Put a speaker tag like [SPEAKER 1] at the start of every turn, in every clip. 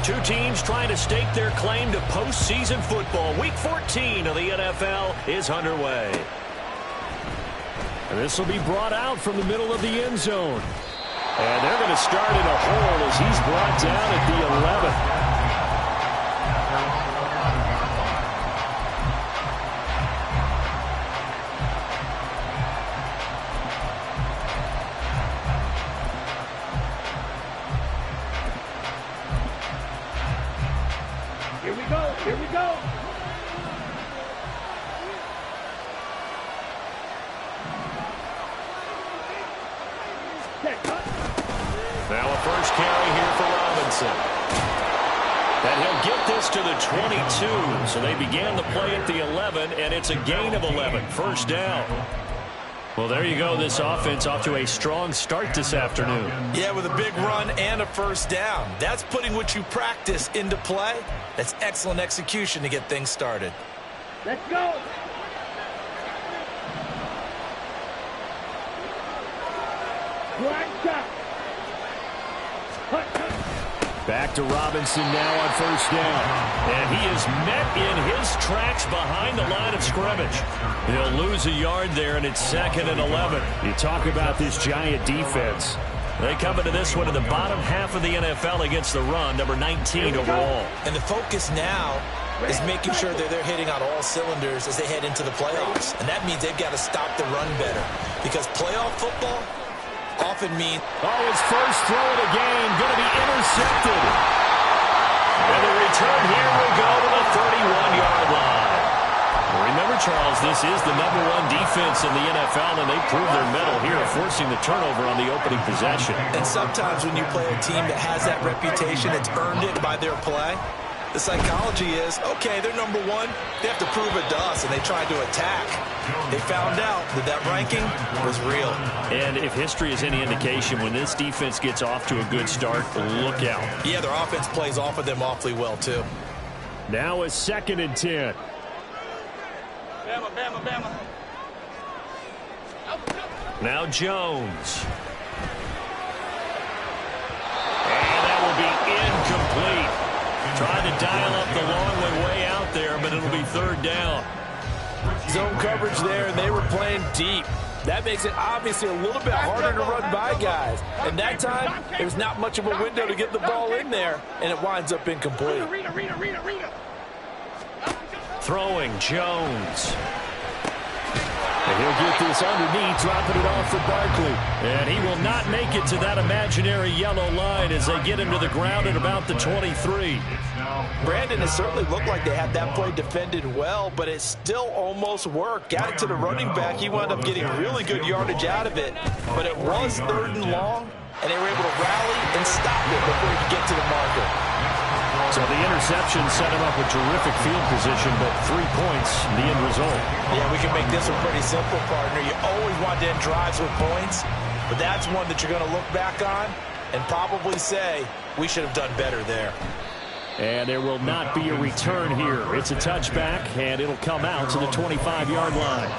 [SPEAKER 1] Two teams trying to stake their claim to postseason football. Week 14 of the NFL is underway. And this will be brought out from the middle of the end zone. And they're going to start in a hole as he's brought down at the 11th.
[SPEAKER 2] Here we go.
[SPEAKER 1] Now a first carry here for Robinson. And he'll get this to the 22. So they began the play at the 11, and it's a gain of 11. First down. Well, there you go. This offense off to a strong start this afternoon.
[SPEAKER 3] Yeah, with a big run and a first down. That's putting what you practice into play. That's excellent execution to get things started.
[SPEAKER 2] Let's go.
[SPEAKER 1] Back to Robinson now on first down. And he is met in his tracks behind the line of scrimmage. He'll lose a yard there, and it's 2nd and 11. You talk about this Giant defense. They come into this one in the bottom half of the NFL against the run, number 19 overall.
[SPEAKER 3] And the focus now is making sure that they're hitting on all cylinders as they head into the playoffs. And that means they've got to stop the run better. Because playoff football often means...
[SPEAKER 1] Oh, his first throw of the game going to be intercepted. And the return here will go to the 31-yard line. Remember, Charles, this is the #1 defense in the NFL, and they proved their mettle here, forcing the turnover on the opening possession.
[SPEAKER 3] And sometimes when you play a team that has that reputation, it's earned it by their play. The psychology is, okay, they're #1. They have to prove it to us, and they tried to attack. They found out that that ranking was real.
[SPEAKER 1] And if history is any indication, when this defense gets off to a good start, look out.
[SPEAKER 3] Yeah, their offense plays off of them awfully well, too.
[SPEAKER 1] Now a 2nd and 10.
[SPEAKER 2] Bama.
[SPEAKER 1] Now Jones. And that will be incomplete. Trying to dial up the long one way out there, but it'll be 3rd down.
[SPEAKER 3] Zone coverage there, and they were playing deep. That makes it obviously a little bit harder to run by guys. And that time, there's not much of a window to get the ball in there, and it winds up incomplete.
[SPEAKER 1] Throwing Jones. And he'll get this underneath, dropping it off for Barkley. And he will not make it to that imaginary yellow line as they get him to the ground at about the 23.
[SPEAKER 3] Brandon, it certainly looked like they had that play defended well, but it still almost worked. Got it to the running back. He wound up getting really good yardage out of it. But it was 3rd and long, and they were able to rally and stop it before he could get to the marker.
[SPEAKER 1] So the interception set him up with terrific field position, but 3 points, the end result.
[SPEAKER 3] Yeah, we can make this one pretty simple, partner. You always want to end drives with points, but that's one that you're going to look back on and probably say, we should have done better there.
[SPEAKER 1] And there will not be a return here. It's a touchback, and it'll come out to the 25-yard line.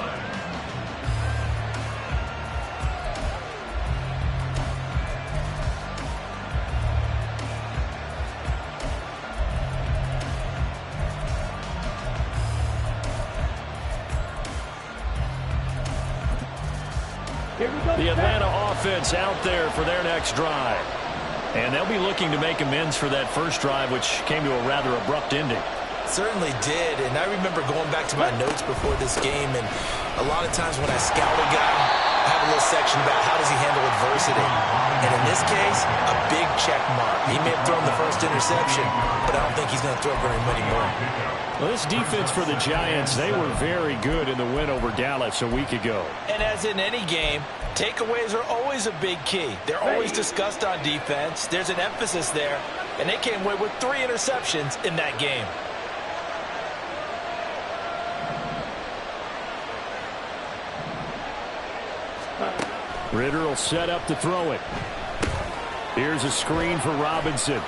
[SPEAKER 1] The Atlanta offense out there for their next drive. And they'll be looking to make amends for that first drive, which came to a rather abrupt ending.
[SPEAKER 3] Certainly did, and I remember going back to my notes before this game, and a lot of times when I scout a guy, I have a little section about how does he handle adversity. And in this case, a big check mark. He may have thrown the first interception, but I don't think he's going to throw very many more.
[SPEAKER 1] Well, this defense for the Giants, they were very good in the win over Dallas a week ago.
[SPEAKER 3] And as in any game, takeaways are always a big key. They're always discussed on defense. There's an emphasis there, and they came away with 3 interceptions in that game.
[SPEAKER 1] Ritter will set up to throw it. Here's a screen for Robinson.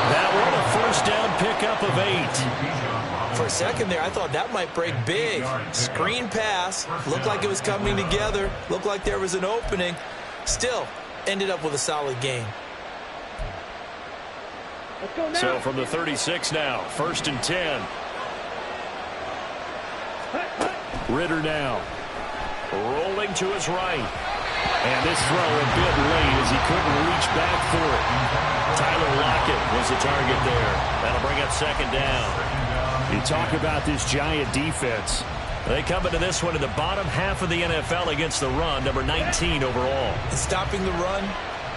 [SPEAKER 1] That one a first down pickup of 8.
[SPEAKER 3] For a second there, I thought that might break big. Screen pass. Looked like it was coming together. Looked like there was an opening. Still, ended up with a solid game.
[SPEAKER 2] Let's go now.
[SPEAKER 1] So from the 36 now, 1st and 10. Ritter now. Rolling to his right. And this throw a bit late as he couldn't reach back for it. Tyler Lockett was the target there. That'll bring up 2nd down. You talk about this Giant defense. They come into this one in the bottom half of the NFL against the run, number 19 overall.
[SPEAKER 3] And stopping the run,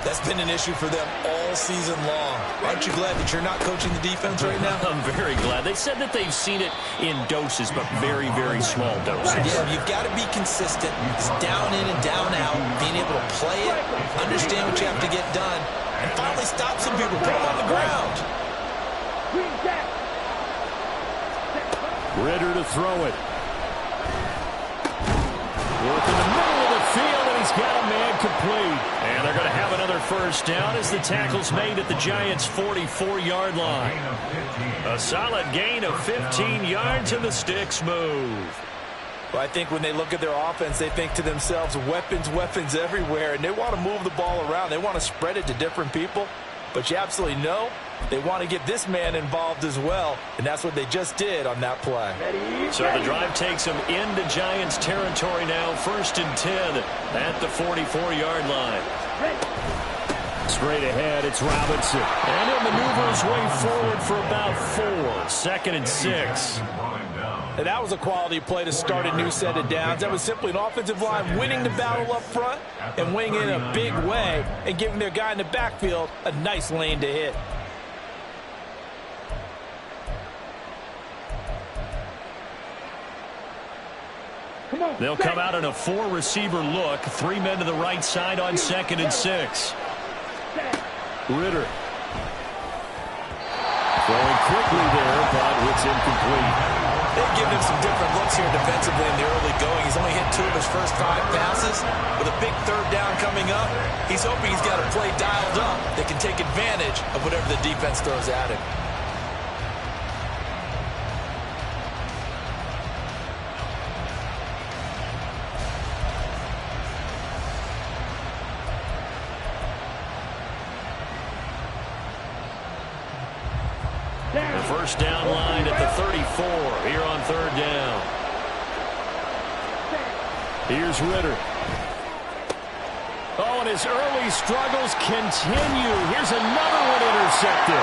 [SPEAKER 3] that's been an issue for them all season long. Aren't you glad that you're not coaching the defense right now?
[SPEAKER 1] I'm very glad. They said that they've seen it in doses, but very, very small doses.
[SPEAKER 3] Yeah, you've got to be consistent. It's down in and down out, being able to play it, understand what you have to get done, and finally stop some people, put them on the ground.
[SPEAKER 1] Ritter to throw it. Work in the middle of the field, and he's got a man complete. And they're going to have another 1st down as the tackle's made at the Giants' 44-yard line. A solid gain of 15 yards, and the sticks move.
[SPEAKER 3] Well, I think when they look at their offense, they think to themselves, weapons, weapons everywhere, and they want to move the ball around. They want to spread it to different people. But you absolutely know they want to get this man involved as well, and that's what they just did on that play.
[SPEAKER 1] So the drive takes them into Giants territory now, 1st and 10 at the 44-yard line. Straight ahead, it's Robinson. And he'll maneuver his way forward for about 4. 2nd and 6.
[SPEAKER 3] And that was a quality play to start a new set of downs. That was simply an offensive line winning the battle up front and winning in a big way and giving their guy in the backfield a nice lane to hit.
[SPEAKER 1] They'll come out in a 4-receiver look. 3 men to the right side on 2nd and 6. Ritter. Throwing quickly there, but it's incomplete.
[SPEAKER 3] They've given him some different looks here defensively in the early going. He's only hit 2 of his first 5 passes. With a big 3rd down coming up, he's hoping he's got a play dialed up that can take advantage of whatever the defense throws at him.
[SPEAKER 1] The 1st down line at the 34 here on 3rd down. Here's Ritter. Oh, and his early struggles continue. Here's another one intercepted.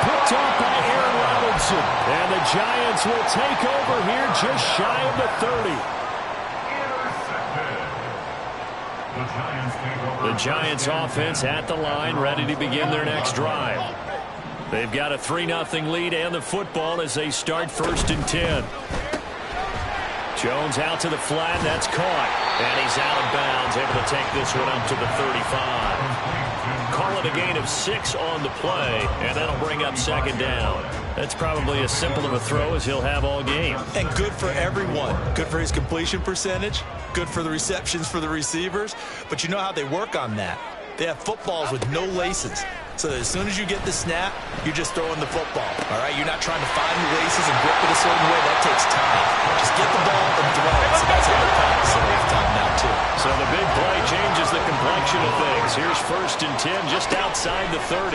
[SPEAKER 1] Picked off by Aaron Robinson. And the Giants will take over here just shy of the 30. The Giants offense at the line, ready to begin their next drive. They've got a 3-0 lead and the football as they start 1st and 10. Jones out to the flat. That's caught. And he's out of bounds, able to take this one up to the 35. Call it a gain of 6 on the play, and that'll bring up 2nd down. That's probably as simple of a throw as he'll have all game.
[SPEAKER 3] And good for everyone. Good for his completion percentage. Good for the receptions for the receivers. But you know how they work on that. They have footballs with no laces. So that as soon as you get the snap, you're just throwing the football. All right, you're not trying to find the laces and grip it a certain way. That takes time. Just get the ball and throw it. So that's how they're practicing halftime now, too.
[SPEAKER 1] So the big play changes the complexion of things. Here's 1st and 10 just outside the 30.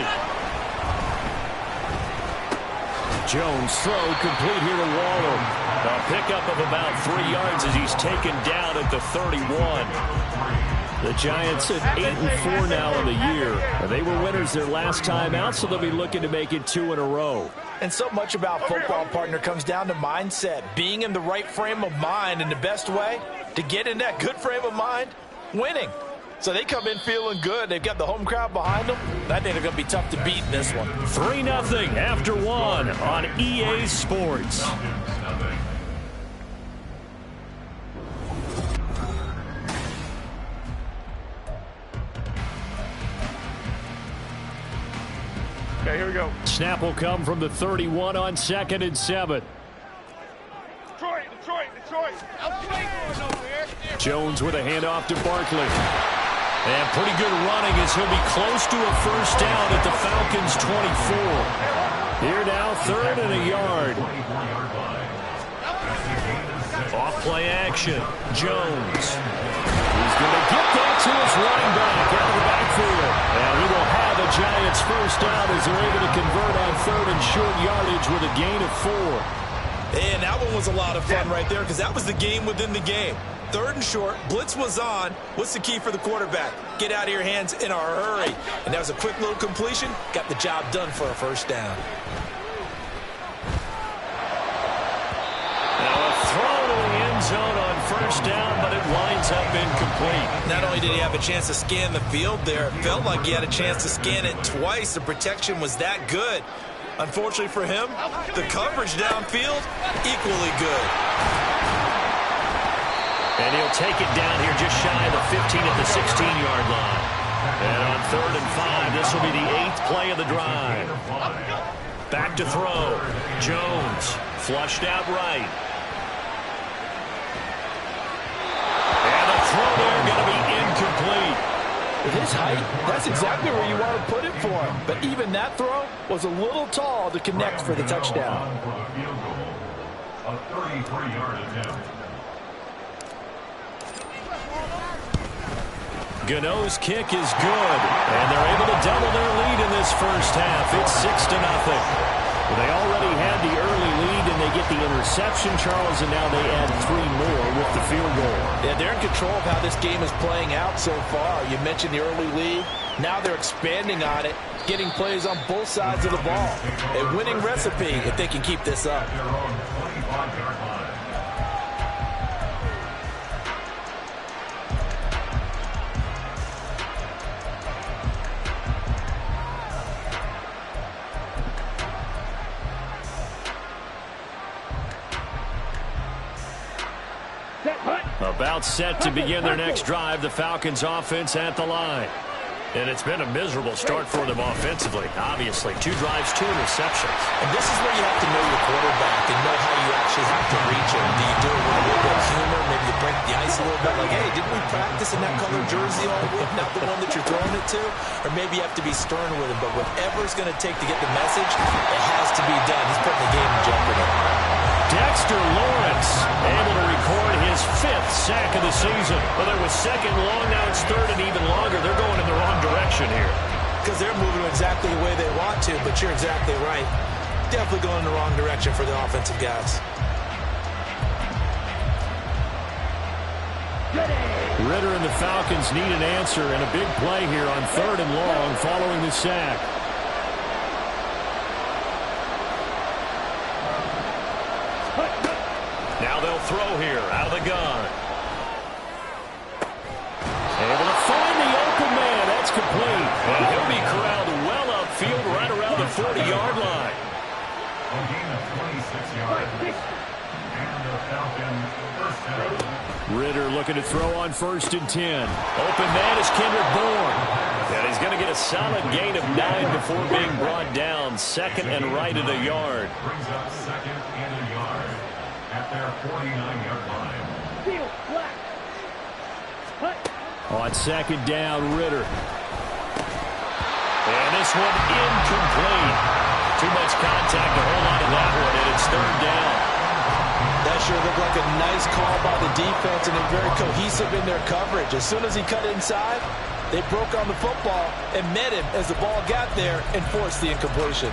[SPEAKER 1] Jones throw complete here to Waller. A pickup of about 3 yards as he's taken down at the 31. The Giants at 8-4 now in the year. They were winners their last time out, so they'll be looking to make it 2 in a row.
[SPEAKER 3] And so much about football, partner, comes down to mindset. Being in the right frame of mind, and the best way to get in that good frame of mind, winning. So they come in feeling good. They've got the home crowd behind them. I think they're going to be tough to beat in this one.
[SPEAKER 1] 3-0 after 1 on EA Sports.
[SPEAKER 2] Okay, here we go.
[SPEAKER 1] Snap will come from the 31 on 2nd and 7.
[SPEAKER 2] Detroit.
[SPEAKER 1] Jones with a handoff to Barkley. And pretty good running as he'll be close to a 1st down at the Falcons' 24. Here now, 3rd and a yard. Off play action. Jones. He's going to get that to his running back out of the backfield. And he will have a Giants 1st first down as they're able to convert on third and short yardage with a gain of 4.
[SPEAKER 3] And that one was a lot of fun right there because that was the game within the game. Third and short, blitz was on. What's the key for the quarterback? Get out of your hands in a hurry. And that was a quick little completion. Got the job done for a first down.
[SPEAKER 1] Now a throw to the end zone on first down, but it winds up incomplete.
[SPEAKER 3] Not only did he have a chance to scan the field there, it felt like he had a chance to scan it twice. The protection was that good. Unfortunately for him, the coverage downfield, equally good.
[SPEAKER 1] And he'll take it down here just shy of the 15 at the 16-yard line. And on 3rd and 5, this will be the 8th play of the drive. Back to throw. Jones flushed out right. And the throw there going to be incomplete.
[SPEAKER 4] With his height, that's exactly where you want to put it for him. But even that throw was a little tall to connect for the touchdown.
[SPEAKER 5] A 33-yard attempt.
[SPEAKER 1] Gano's kick is good, and they're able to double their lead in this first half. It's 6-0. They already had the early lead, and they get the interception, Charles, and now they add 3 more with the field goal.
[SPEAKER 4] Yeah, they're in control of how this game is playing out so far. You mentioned the early lead. Now they're expanding on it, getting plays on both sides of the ball. A winning recipe if they can keep this up.
[SPEAKER 1] About set to begin their next drive, the Falcons offense at the line. And it's been a miserable start for them offensively, obviously. 2 drives, 2 interceptions.
[SPEAKER 3] And this is where you have to know your quarterback and know how you actually have to reach him. Do you do it with a little bit of humor? Maybe you break the ice a little bit, like, hey, didn't we practice in that color jersey all week, not the one that you're throwing it to? Or maybe you have to be stern with him. But whatever it's going to take to get the message, it has to be done. He's putting the game in jeopardy.
[SPEAKER 1] Dexter Lawrence able to record his 5th sack of the season. Well, there was 2nd long, now it's 3rd and even longer. They're going in the wrong direction here.
[SPEAKER 3] Because they're moving exactly the way they want to, but you're exactly right. Definitely going in the wrong direction for the offensive guys.
[SPEAKER 1] Ritter and the Falcons need an answer, and a big play here on 3rd and long following the sack. Now they'll throw here out of the gun. Able to find the open man. That's complete. And he'll be corralled well upfield right around the 40-yard line.
[SPEAKER 5] A gain of 26 yards. And the Falcons first down.
[SPEAKER 1] Ritter looking to throw on 1st and 10. Open man is Kendrick Bourne. And he's going to get a solid gain of 9 before being brought down. 2nd and right at a yard.
[SPEAKER 5] Brings up 2nd and a yard at their 49-yard line.
[SPEAKER 1] On 2nd down, Ritter. And this one incomplete. Too much contact to hold on to that one, and it's 3rd down.
[SPEAKER 4] That sure looked like a nice call by the defense, and they're very cohesive in their coverage. As soon as he cut inside, they broke on the football and met him as the ball got there and forced the incompletion.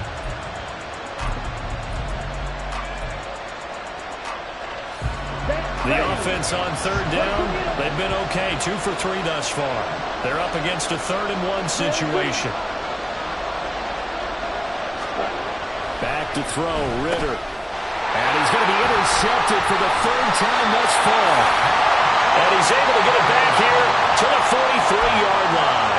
[SPEAKER 1] The offense on 3rd down, they've been okay. 2 for 3 thus far. They're up against a 3rd and 1 situation. Back to throw, Ritter. And he's going to be intercepted for the 3rd time thus far. And he's able to get it back here to the 43-yard line.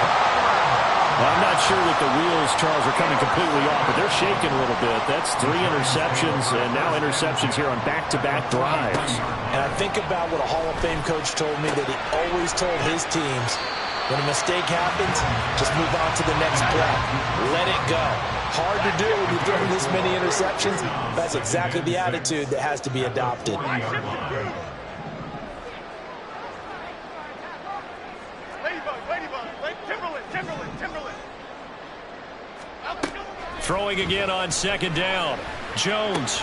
[SPEAKER 1] Well, I'm not sure that the wheels, Charles, are coming completely off, but they're shaking a little bit. That's 3 interceptions, and now interceptions here on back-to-back drives.
[SPEAKER 4] And I think about what a Hall of Fame coach told me, that he always told his teams, when a mistake happens, just move on to the next play. Let it go. Hard to do when you're throwing this many interceptions. That's exactly the attitude that has to be adopted.
[SPEAKER 1] Throwing again on 2nd down. Jones.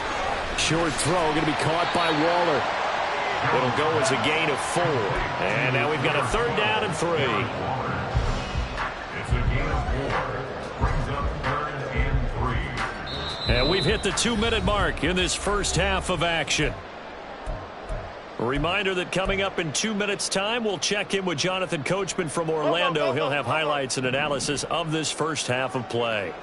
[SPEAKER 1] Short throw going to be caught by Waller. It'll go as a gain of 4. And now we've got a 3rd down and 3.
[SPEAKER 5] It's a gain of 4. Brings up 3rd
[SPEAKER 1] We've hit the 2-minute mark in this first half of action. A reminder that coming up in 2 minutes' time, we'll check in with Jonathan Coachman from Orlando. He'll have highlights and analysis of this first half of play.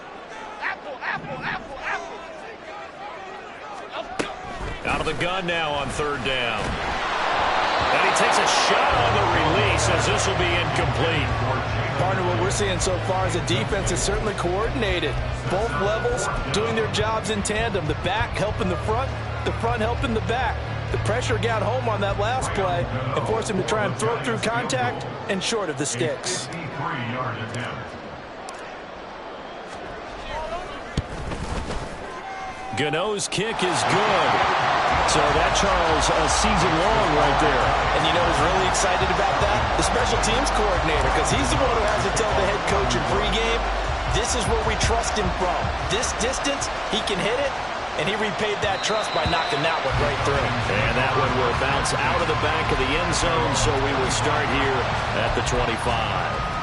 [SPEAKER 1] Out of the gun now on third down. And he takes a shot on the release as this will be incomplete.
[SPEAKER 4] Partner, what we're seeing so far is the defense is certainly coordinated. Both levels doing their jobs in tandem. The back helping the front helping the back. The pressure got home on that last play and forced him to try and throw through contact and short of the sticks.
[SPEAKER 1] Gano's kick is good. So that, Charles, a season long right there.
[SPEAKER 4] And you know who's really excited about that? The special teams coordinator, because he's the one who has to tell the head coach in pregame, this is where we trust him from. This distance, he can hit it, and he repaid that trust by knocking that one right through.
[SPEAKER 1] And that one will bounce out of the back of the end zone, so we will start here at the 25.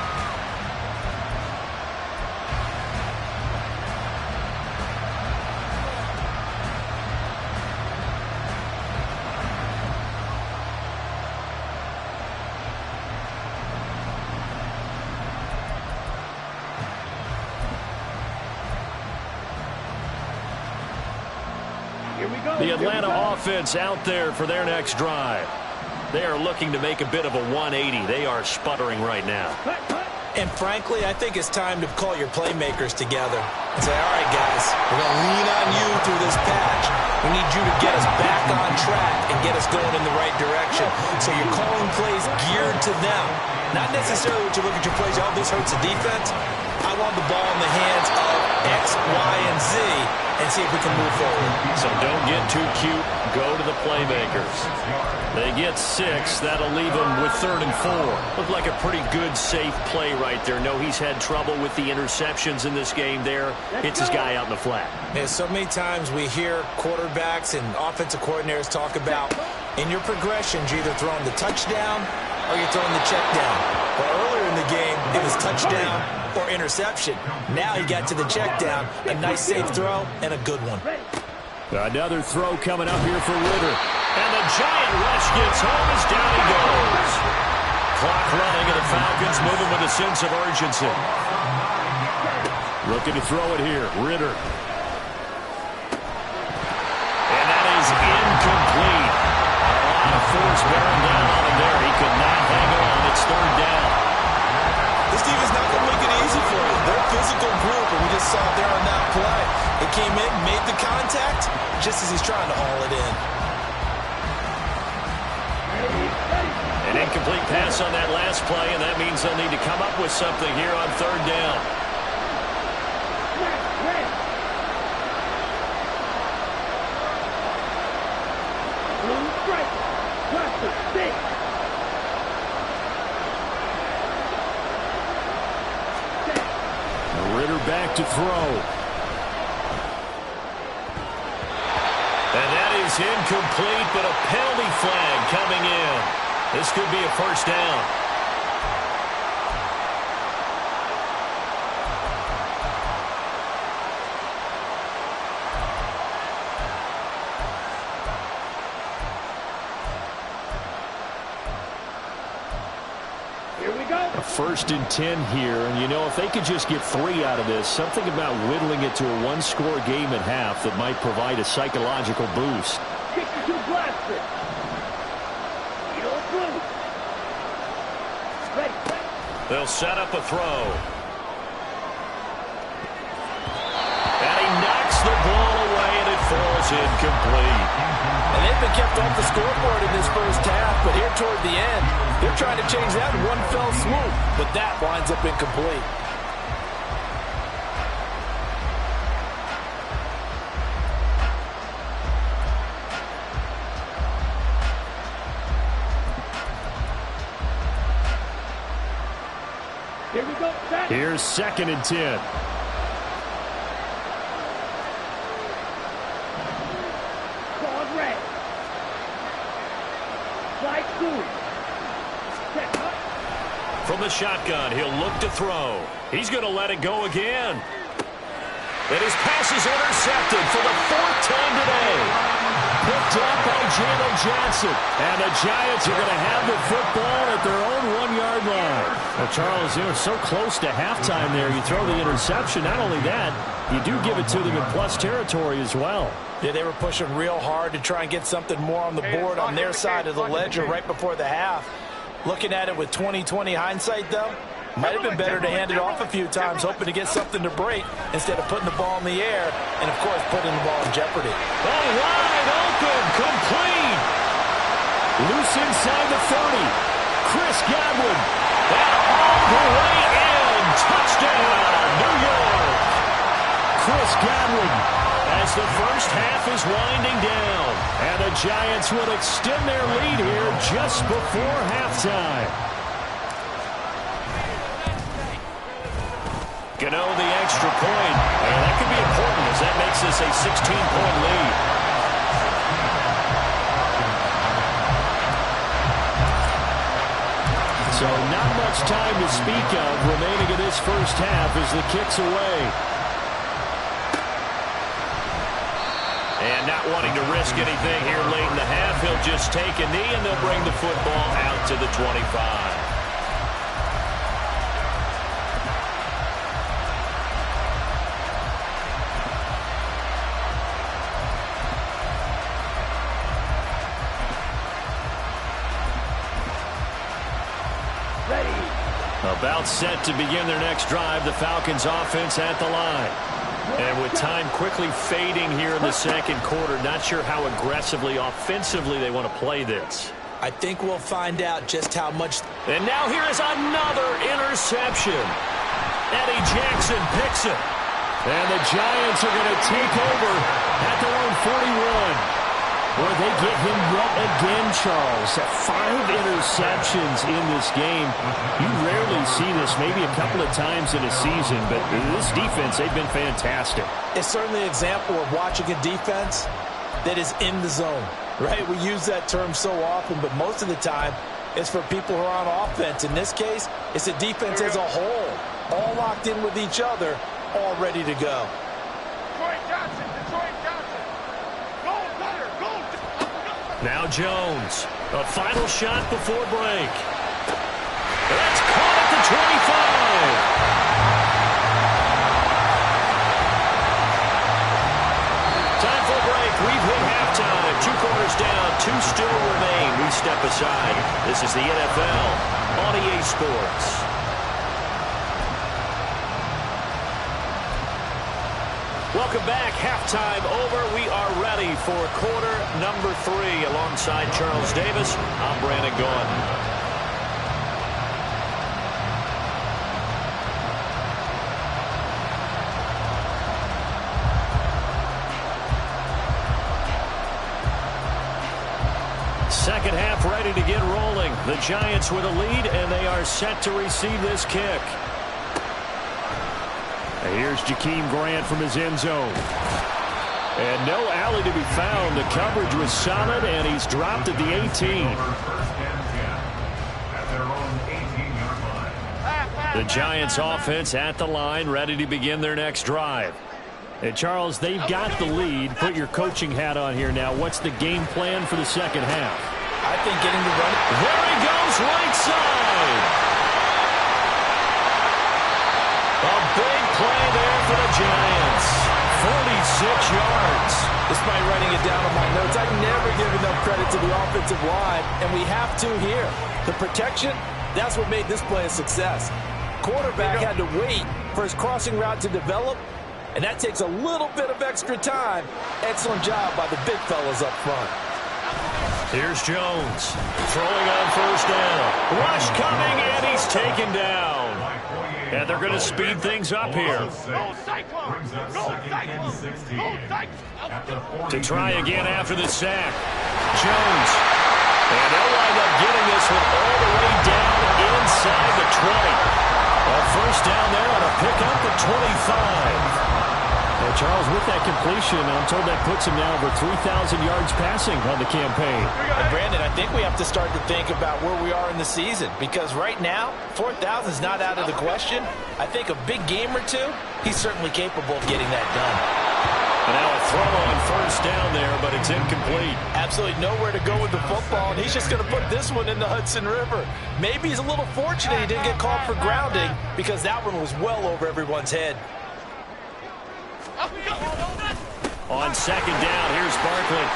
[SPEAKER 1] The Atlanta offense out there for their next drive. They are looking to make a bit of a 180. They are sputtering right now.
[SPEAKER 4] And frankly, I think it's time to call your playmakers together and say, all right, guys, we're going to lean on you through this patch. We need you to get us back on track and get us going in the right direction. So you're calling plays geared to them. Not necessarily what you look at your plays, oh, this hurts the defense. I want the ball in the hands of X, Y, and Z and see if we can move forward.
[SPEAKER 1] So don't get too cute. Go to the playmakers. They get 6. That'll leave them with 3rd and 4. Looked like a pretty good, safe play right there. No, he's had trouble with the interceptions in this game there. Hits his guy out in the flat.
[SPEAKER 4] Yeah, so many times we hear quarterbacks and offensive coordinators talk about in your progressions, you're either throwing the touchdown or you're throwing the check down. Well, earlier in the game, it was touchdown or interception. Now he got to the check down. A nice safe throw and a good one.
[SPEAKER 1] Another throw coming up here for Ritter. And the giant rush gets home as down he goes. Clock running and the Falcons moving with a sense of urgency. Looking to throw it here. Ritter. And that is incomplete. A lot of force bearing down on him there. He could not hang on. It's 3rd down.
[SPEAKER 4] This team is not going to make it easy for you. They're a physical group, and we just saw it there on that play. It came in, made the contact, just as he's trying to haul it in.
[SPEAKER 1] An incomplete pass on that last play, and that means they'll need to come up with something here on 3rd down. Ritter back to throw. And that is incomplete, but a penalty flag coming in. This could be a 1st down.
[SPEAKER 2] Here we go.
[SPEAKER 1] A 1st and 10 here, and you know, if they could just get 3 out of this, something about whittling it to a 1-score game at half that might provide a psychological boost.
[SPEAKER 2] Kick to blast it. Ready.
[SPEAKER 1] They'll set up a throw. And he knocks the ball away, and it falls incomplete.
[SPEAKER 4] And they've been kept off the scoreboard in this first half, but here toward the end, they're trying to change that in one fell swoop, but that winds up incomplete.
[SPEAKER 2] Here we go.
[SPEAKER 1] Here's 2nd and 10.
[SPEAKER 2] Claws red. Slide through.
[SPEAKER 1] From the shotgun, he'll look to throw. He's going to let it go again. And his pass is intercepted for the 4th time today. Picked up by Jalen Johnson. And the Giants are going to have the football at their own 1-yard line. Well, Charles, you know, so close to halftime there. You throw the interception. Not only that, you do give it to them in plus territory as well.
[SPEAKER 4] Yeah, they were pushing real hard to try and get something more on the board on their side of the ledger right before the half. Looking at it with 20/20 hindsight, though, might have been better to hand it off a few times, hoping to get something to break instead of putting the ball in the air and, of course, putting the ball in jeopardy.
[SPEAKER 1] Oh, wide open, complete. Loose inside the 30. Chris Godwin. And all the way in. Touchdown, New York. Chris Godwin as the first half is winding down. And the Giants will extend their lead here just before halftime. Gano the extra point. And that could be important as that makes this a 16-point lead. So not much time to speak of remaining in this first half as the kick's away. And not wanting to risk anything here late in the half, he'll just take a knee and they'll bring the football out to the 25. About set to begin their next drive, the Falcons offense at the line. And with time quickly fading here in the second quarter, not sure how aggressively, offensively they want to play this.
[SPEAKER 4] I think we'll find out just how much.
[SPEAKER 1] And now here is another interception. Eddie Jackson picks it. And the Giants are going to take over at their own 41. Well, they get him yet again, Charles. 5 interceptions in this game. You rarely see this, maybe a couple of times in a season, but this defense, they've been fantastic.
[SPEAKER 4] It's certainly an example of watching a defense that is in the zone, right? We use that term so often, but most of the time, it's for people who are on offense. In this case, it's a defense as a whole, all locked in with each other, all ready to go.
[SPEAKER 2] Detroit Johnson.
[SPEAKER 1] Now Jones, a final shot before break. That's caught at the 25. Time for a break. We've hit halftime. 2 quarters down, 2 still remain. We step aside. This is the NFL on EA Sports. Welcome back. Halftime over. We are ready for quarter number 3. Alongside Charles Davis, I'm Brandon Gaudin. Second half ready to get rolling. The Giants with a lead, and they are set to receive this kick. Here's Jakeem Grant from his end zone. And no alley to be found. The coverage was solid, and he's dropped at the 18. The Giants offense at the line, ready to begin their next drive. And Charles, they've got the lead. Put your coaching hat on here now. What's the game plan for the second half?
[SPEAKER 4] I think getting the run.
[SPEAKER 1] There he goes, right side. A big play there for the Giants. 46 yards.
[SPEAKER 4] Despite writing it down on my notes, I never give enough credit to the offensive line, and we have to here. The protection, that's what made this play a success. Quarterback had to wait for his crossing route to develop, and that takes a little bit of extra time. Excellent job by the big fellas up front.
[SPEAKER 1] Here's Jones throwing on first down. Rush coming, and he's taken down. And they're going to speed things up here. To try again after the sack. Jones. And they'll wind up getting this one all the way down inside the 20. A first down there on a pickup at 25. Well, Charles, with that completion, I'm told that puts him now over 3,000 yards passing on the campaign.
[SPEAKER 4] And Brandon, I think we have to start to think about where we are in the season, because right now, 4,000 is not out of the question. I think a big game or two, he's certainly capable of getting that done.
[SPEAKER 1] And now a throw on first down there, but it's incomplete.
[SPEAKER 4] Absolutely nowhere to go with the football, and he's just going to put this one in the Hudson River. Maybe he's a little fortunate he didn't get called for grounding, because that one was well over everyone's head.
[SPEAKER 1] On second down, here's Barkley.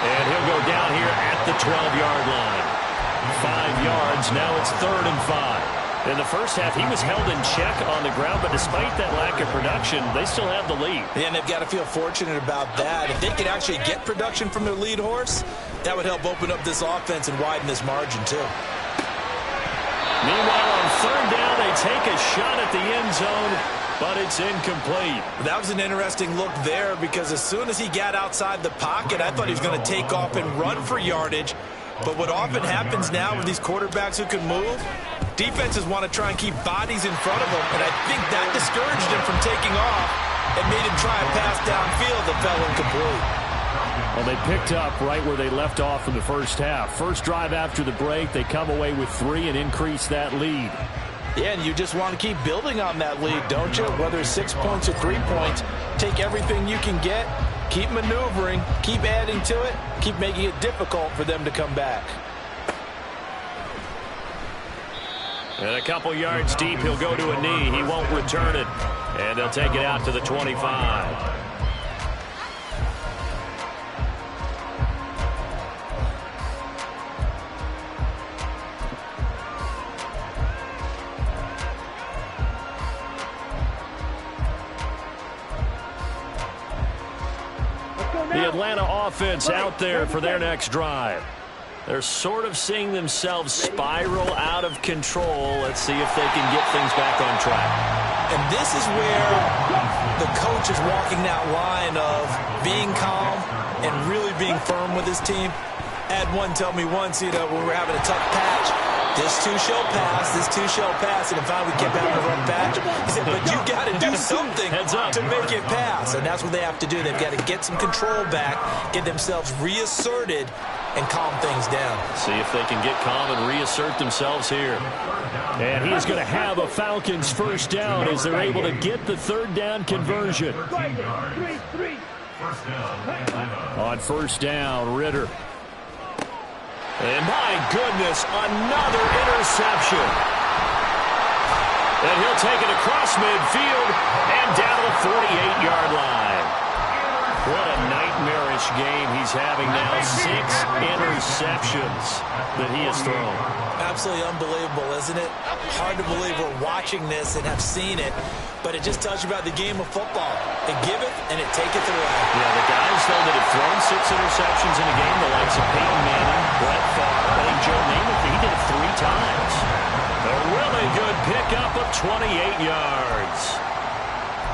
[SPEAKER 1] And he'll go down here at the 12-yard line. 5 yards, now it's 3rd and 5. In the first half, he was held in check on the ground, but despite that lack of production, they still have the lead.
[SPEAKER 4] Yeah, and they've got to feel fortunate about that. If they could actually get production from their lead horse, that would help open up this offense and widen this margin, too.
[SPEAKER 1] Meanwhile, on 3rd down, they take a shot at the end zone, but it's incomplete.
[SPEAKER 4] That was an interesting look there, because as soon as he got outside the pocket, I thought he was going to take off and run for yardage. But what often happens now with these quarterbacks who can move, defenses want to try and keep bodies in front of them, and I think that discouraged him from taking off and made him try a pass downfield that fell incomplete.
[SPEAKER 1] Well, they picked up right where they left off in the first half. First drive after the break, they come away with 3 and increase that lead.
[SPEAKER 4] Yeah, and you just want to keep building on that lead, don't you? Whether it's 6 points or 3 points, take everything you can get, keep maneuvering, keep adding to it, keep making it difficult for them to come back.
[SPEAKER 1] And a couple yards deep, he'll go to a knee. He won't return it. And they'll take it out to the 25. The Atlanta offense out there for their next drive. They're sort of seeing themselves spiral out of control. Let's see if they can get things back on track.
[SPEAKER 4] And this is where the coach is walking that line of being calm and really being firm with his team. I had one tell me once, when we were having a tough patch, this too shall pass, this too shall pass. And if I would get having a rough patch, he said, but you got to do something to make it pass. And that's what they have to do. They've got to get some control back, get themselves reasserted, and calm things down.
[SPEAKER 1] See if they can get calm and reassert themselves here. And he's going to have a Falcons first down as they're able to get the 3rd down conversion. On first down, Ritter. And my goodness, another interception. And he'll take it across midfield and down the 48-yard line. What a nightmarish game he's having now. 6 interceptions that he has thrown.
[SPEAKER 4] Absolutely unbelievable, isn't it? Hard to believe we're watching this and have seen it, but it just tells you about the game of football. It giveth and it taketh away.
[SPEAKER 1] Yeah, the guys, though, that have thrown 6 interceptions in a game, the likes of Peyton Manning, Brett Favre, I think Joe Namath, he did it 3 times. A really good pickup of 28 yards.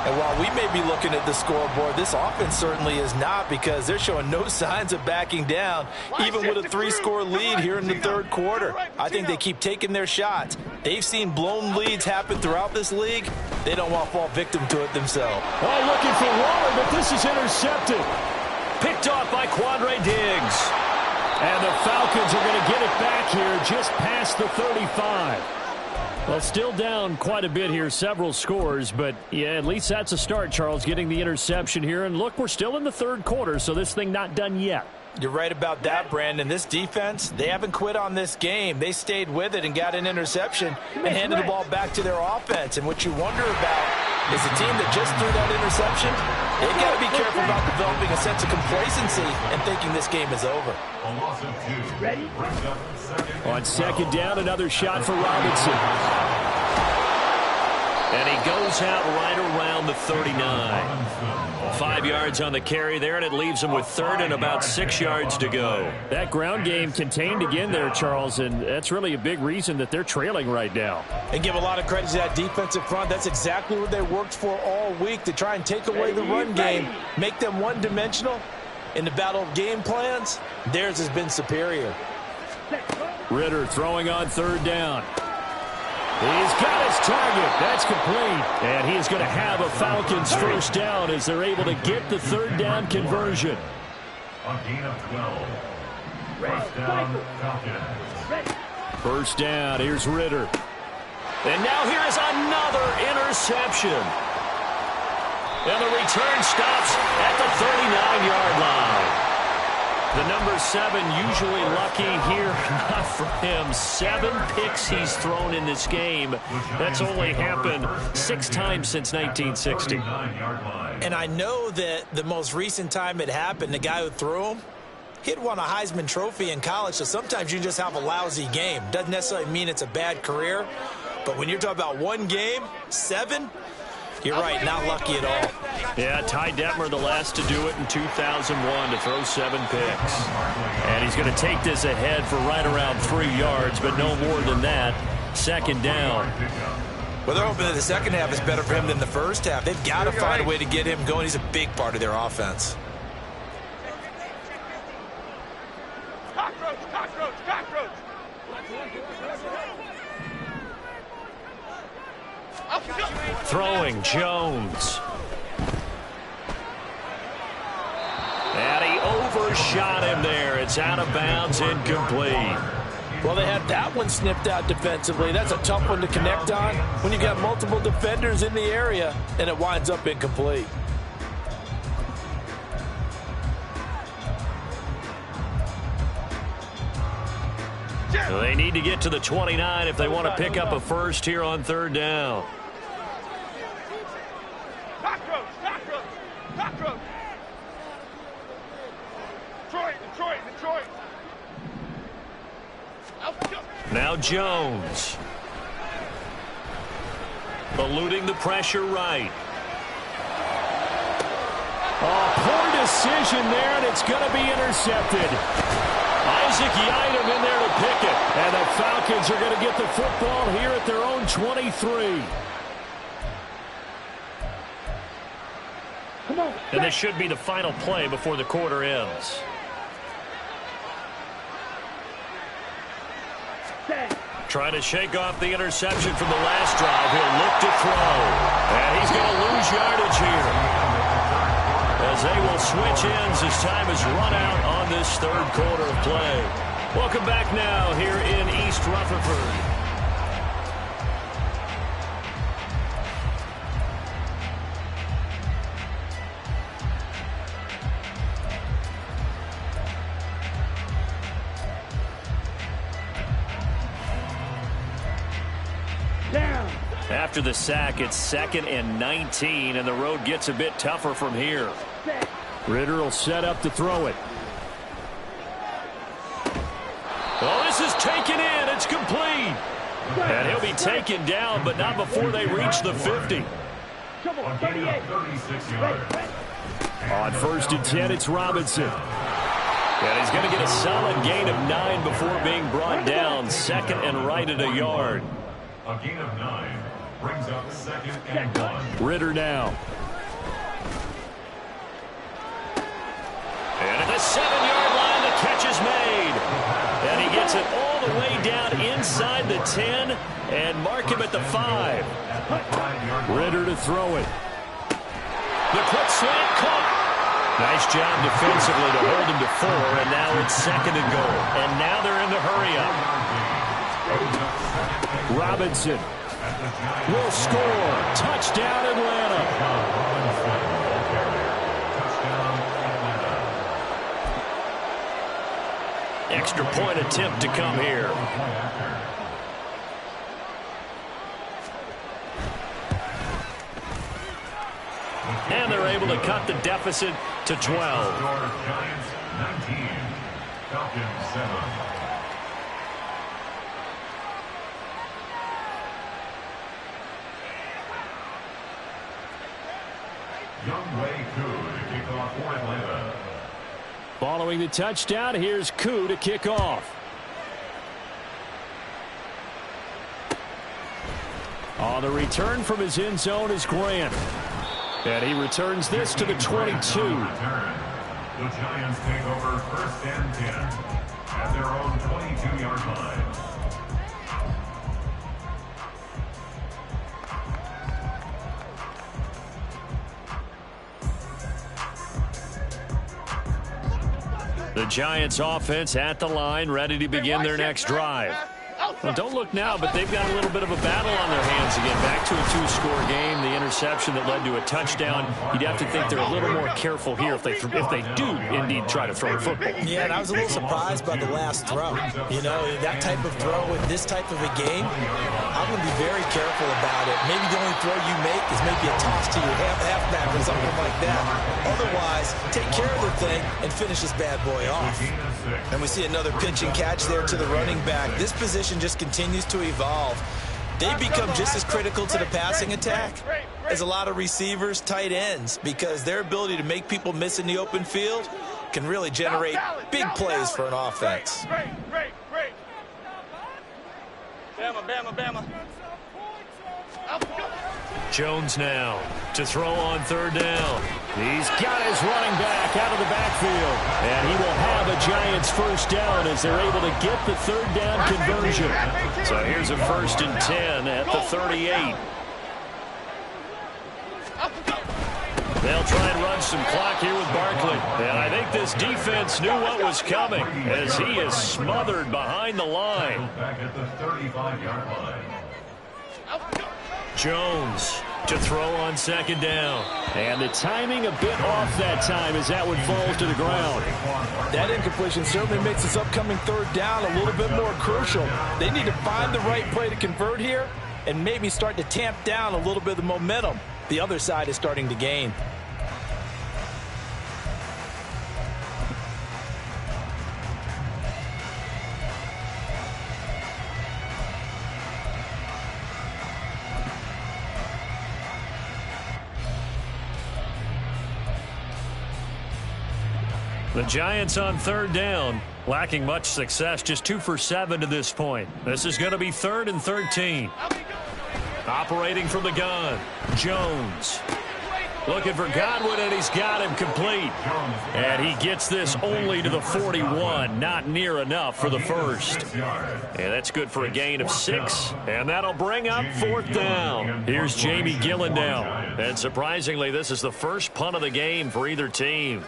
[SPEAKER 4] And while we may be looking at the scoreboard, this offense certainly is not, because they're showing no signs of backing down, even with a 3-score lead here in the 3rd quarter. I think they keep taking their shots. They've seen blown leads happen throughout this league. They don't want to fall victim to it themselves.
[SPEAKER 1] Oh, looking for Waller, but this is intercepted. Picked off by Quandre Diggs. And the Falcons are going to get it back here just past the 35. Well, still down quite a bit here, several scores, but yeah, at least that's a start, Charles, getting the interception here. And look, we're still in the 3rd quarter, so this thing not done yet.
[SPEAKER 4] You're right about that, Brandon. This defense, they haven't quit on this game. They stayed with it and got an interception and handed the ball back to their offense. And what you wonder about is the team that just threw that interception, they've got to be careful about developing a sense of complacency and thinking this game is over.
[SPEAKER 5] Ready?
[SPEAKER 1] On second down, another shot for Robinson. And he goes out right around the 39. 5 yards on the carry there, and it leaves him with 3rd and about 6 yards to go. That ground game contained again there, Charles, and that's really a big reason that they're trailing right now.
[SPEAKER 4] And give a lot of credit to that defensive front. That's exactly what they worked for all week, to try and take away the run game, make them one-dimensional. In the battle of game plans, theirs has been superior.
[SPEAKER 1] Ritter throwing on 3rd down. He's got his target. That's complete. And he is going to have a Falcons first down as they're able to get the third down conversion.
[SPEAKER 5] A gain of 12. First down, Falcons.
[SPEAKER 1] First down. Here's Ritter. And now here is another interception. And the return stops at the 39-yard line. The number 7 usually lucky here, not for him. 7 picks he's thrown in this game. That's only happened 6 times since 1960.
[SPEAKER 3] And I know that the most recent time it happened, the guy who threw him, he'd won a Heisman Trophy in college, so sometimes you just have a lousy game. Doesn't necessarily mean it's a bad career, but when you're talking about one game, 7, you're right, not lucky at all.
[SPEAKER 1] Yeah, Ty Detmer, the last to do it in 2001, to throw 7 picks. And he's going to take this ahead for right around 3 yards, but no more than that. Second down.
[SPEAKER 3] Well, they're hoping that the second half is better for him than the first half. They've got to find a way to get him going. He's a big part of their offense.
[SPEAKER 2] Cockroach, cockroach, cockroach.
[SPEAKER 1] Throwing Jones. And he overshot him there. It's out of bounds, incomplete.
[SPEAKER 4] Well, they had that one snipped out defensively. That's a tough one to connect on when you've got multiple defenders in the area, and it winds up incomplete.
[SPEAKER 1] So they need to get to the 29 if they want to pick up a first here on third down.
[SPEAKER 2] Cockroach, cockroach, cockroach. Detroit, Detroit, Detroit.
[SPEAKER 1] Now Jones. Eluding the pressure right. Oh, poor decision there, and it's going to be intercepted. Isaac Yiadom in there to pick it. And the Falcons are going to get the football here at their own 23.
[SPEAKER 2] Come on.
[SPEAKER 1] And this should be the final play before the quarter ends. Trying to shake off the interception from the last drive. He'll look to throw. And he's going to lose yardage here, as they will switch ends as time has run out on this third quarter of play. Welcome back now here in East Rutherford. After the sack, it's 2nd and 19, and the road gets a bit tougher from here. Ritter will set up to throw it. Oh, this is taken in. It's complete. And he'll be taken down, but not before they reach the 50.
[SPEAKER 2] Come on, 38.
[SPEAKER 5] 36 yards.
[SPEAKER 1] On 1st and 10, it's Robinson. And he's going to get a solid gain of 9 before being brought down. 2nd and right at a yard.
[SPEAKER 5] A gain of 9 brings up 2nd and 1.
[SPEAKER 1] Ritter now. And at the 7-yard line, the catch is made. And he gets it all the way down inside the 10 and mark him at the 5. Ritter to throw it. The quick slant caught. Nice job defensively to hold him to 4, and now it's 2nd and goal. And now they're in the hurry up. Robinson will score. Touchdown, Atlanta. Extra point attempt to come here. And they're able to cut the deficit to 12.
[SPEAKER 5] Giants 19, Falcons 7. Youngway Koo to kick off for Atlanta.
[SPEAKER 1] Following the touchdown, here's Koo to kick off. On the return from his end zone is Grant. And he returns this to the 22.
[SPEAKER 5] The Giants take over 1st and 10 at their own 22-yard line.
[SPEAKER 1] The Giants offense at the line, ready to begin their next drive. Well, don't look now, but they've got a little bit of a battle on their hands again. Back to a two-score game. The interception that led to a touchdown. You'd have to think they're a little more careful here if they do indeed try to throw a football.
[SPEAKER 3] Yeah, and I was a little surprised by the last throw. You know, that type of throw in this type of a game, I'm going to be very careful about it. Maybe the only throw you make is maybe a toss to your halfback or something like that. Otherwise, take care of the thing and finish this bad boy off. And we see another pitch and catch there to the running back. This position just continues to evolve. They become just as critical to the passing attack as a lot of receivers, tight ends, because their ability to make people miss in the open field can really generate big plays for an offense.
[SPEAKER 2] Bama, Bama, Bama.
[SPEAKER 1] Jones now to throw on third down. He's got his running back out of the backfield. And he will have a Giants first down as they're able to get the third down conversion. So here's a 1st and 10 at the 38. They'll try and run some clock here with Barkley. And I think this defense knew what was coming as he is smothered behind the line.
[SPEAKER 5] Back at the 35-yard line.
[SPEAKER 1] Jones to throw on second down. And the timing a bit off that time as that one falls to the ground.
[SPEAKER 4] That incompletion certainly makes this upcoming third down a little bit more crucial. They need to find the right play to convert here and maybe start to tamp down a little bit of the momentum the other side is starting to gain.
[SPEAKER 1] The Giants on third down, lacking much success, just 2 for 7 to this point. This is going to be 3rd and 13. Operating from the gun, Jones. Looking for Godwin, and he's got him complete. And he gets this only to the 41, not near enough for the first. And that's good for a gain of 6, and that'll bring up 4th down. Here's Jamie Gillen now. And surprisingly, this is the first punt of the game for either team.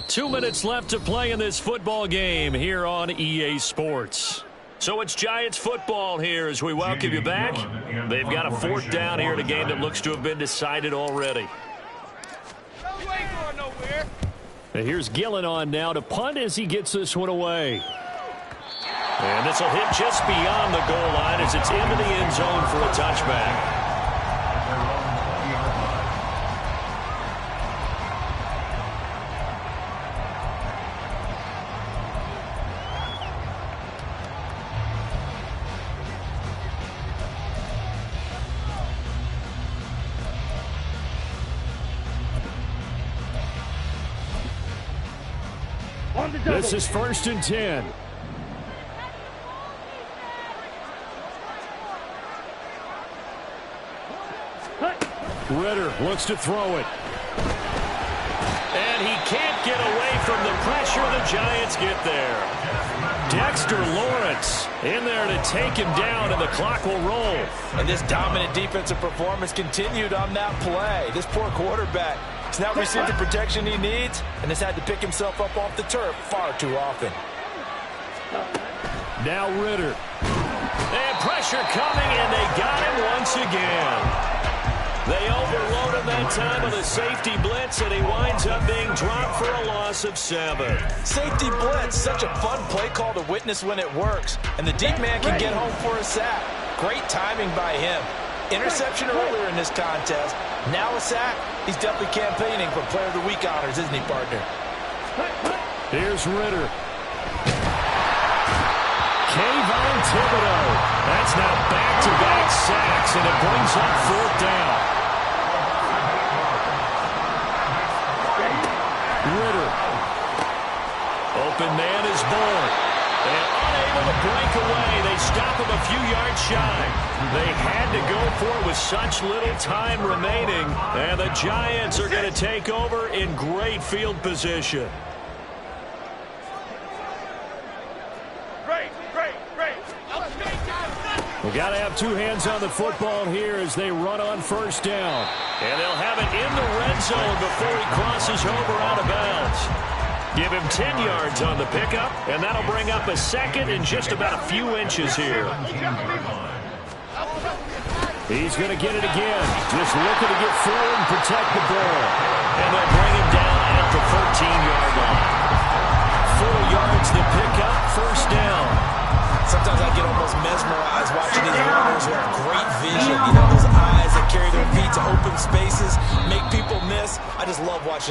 [SPEAKER 1] Two minutes left to play in this football game here on EA Sports. So it's Giants football here as we welcome you back. They've got a 4th down here in a game that looks to have been decided already.
[SPEAKER 2] You ain't going nowhere.
[SPEAKER 1] And here's Gillen on now to punt as he gets this one away. And this will hit just beyond the goal line as it's into the end zone for a touchback. This is 1st and 10. Ritter looks to throw it. And he can't get away from the pressure. The Giants get there. Dexter Lawrence in there to take him down, and the clock will roll.
[SPEAKER 4] And this dominant defensive performance continued on that play. This poor quarterback has not received the protection he needs and has had to pick himself up off the turf far too often.
[SPEAKER 1] Now Ritter. And pressure coming, and they got him once again. They overload him that time with a safety blitz, and he winds up being dropped for a loss of 7.
[SPEAKER 4] Safety blitz, such a fun play call to witness when it works. And the deep man can get home for a sack. Great timing by him. Interception earlier in this contest. Now a sack. He's definitely campaigning for Player of the Week honors, isn't he, partner?
[SPEAKER 1] Here's Ritter. Kayvon Thibodeau. That's now back-to-back sacks, and it brings up 4th down. Ritter. Open man is born. And unable to break away. They stop him a few yards shy. They had to go for it with such little time remaining. And the Giants are going to take over in great field position.
[SPEAKER 2] Great.
[SPEAKER 1] We got to have two hands on the football here as they run on first down. And they'll have it in the red zone before he crosses over out of bounds. Give him 10 yards on the pickup, and that'll bring up a second in just about a few inches here. He's going to get it again. Just looking to get forward and protect the ball. And they'll bring him down at the 14-yard line. 4 yards to pick up, first down.
[SPEAKER 3] Sometimes I get almost mesmerized watching these runners who have great vision. You know, those eyes that carry their feet to open spaces, make people miss. I just love watching